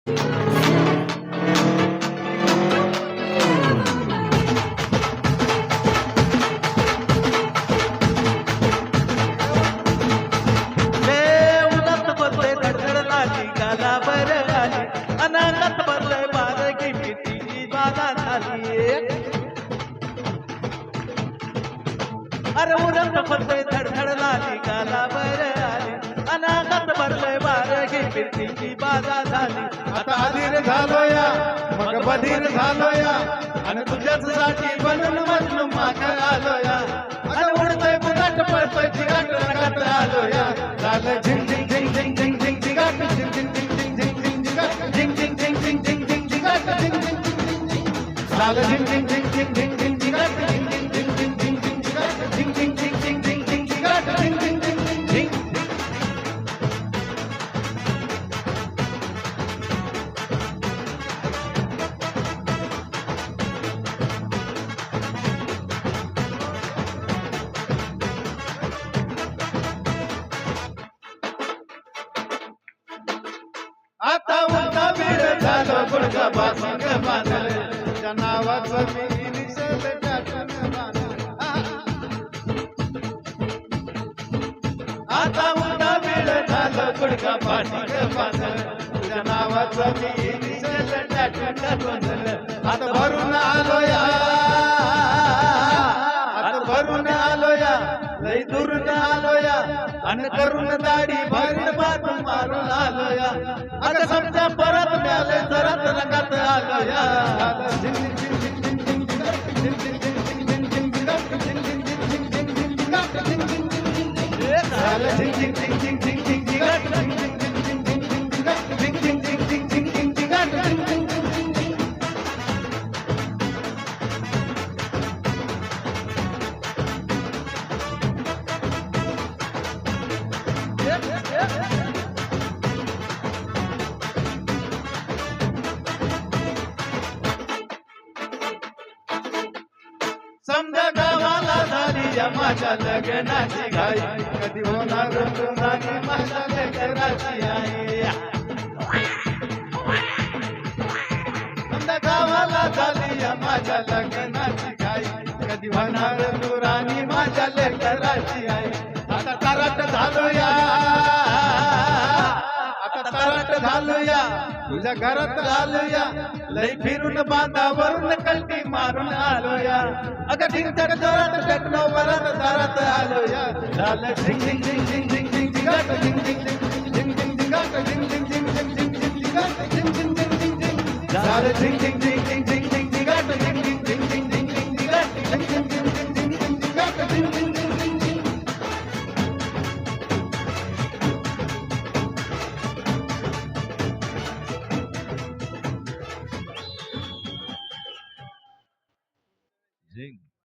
उन्हात बसले धडधड लागली गालावर आली अनाकात बसले बारकी पिटीची बाधा झाली अरे उन्हात बसले धडधड लागली गालावर आली अनाकात बसले बारकी पिटीची बाधा झाली आता अधीर झालोया मग बधीर झालोया आणि तुझ्याच साठी बनून मजनू माग आलोया आणि उडतोय बुगाट पळतोय चिगाट रंगात आलोया झालं झिंग झिंग झिंग झिंग झिंग झिंग चिगाट झिंग झिंग झिंग झिंग झिंग झिंग चिगाट झिंग झिंग झिंग झिंग झिंग झिंग चिगाट झिंग झिंग झिंग झिंग झालं झिंग झिंग झिंग झिंग झिंग झिंग चिगाट झिंग झिंग झिंग झिंग झिंग झिंग चिगाट झिंग झिंग झिंग झिंग झिंग झिंग चिगाट झिंग झिंग झिंग झिंग झिंग आता उंचा वेळ झालो गुडगा बासंग बांधल तुझ्या नावाचं मी निसर्ग टाकून बांधल आता उंचा वेळ झालो गुडगा बासंग बांधल तुझ्या नावाचं मी निसर्ग टाकून बांधल आता भरून आलोया आता भरून आलोया लई दुरून आलोया आणि करून दाढी भरून बाजून मारून आलोया अगं समजा परत मिळाले जरात रंगात आलोया समजा गावाला झाली या माझ्या लग्नाची घाई कधी होणार तुझी माझ्या लेकराची आई समजा गावाला झाली या माझ्या लग्नाची घाई कधी होणार तू राणी माझ्या लेकराची आई आता कराट झालोया आता कराट झालोया तुझ्या घरात आलोया लई फिरून बांधावरून कल्टी मारून आलोया अगं ढिंचक जोरात टेकलो वरात दारात आलोया झालं झिंग झिंग झिंग झिंग झिंग झिंग झिंगाट झिंग झिंग झिंग झिंग झिंग झिंगाट झिंग झिंग झिंग झिंग झिंग झिंग झिंगाट झिंग झिंग झिंग झिंग झिंग झालं झिंग झिंग झिंग झिंग झिंग झिंग झिंगाट झिंग झिंग झिंग झिंग झिंग झिंग झिंगाट झिंग झिंग झिंग झिंग झिंग झिंग झिंगाट झिंग झिंग झिंग झिंग झिंग झिंग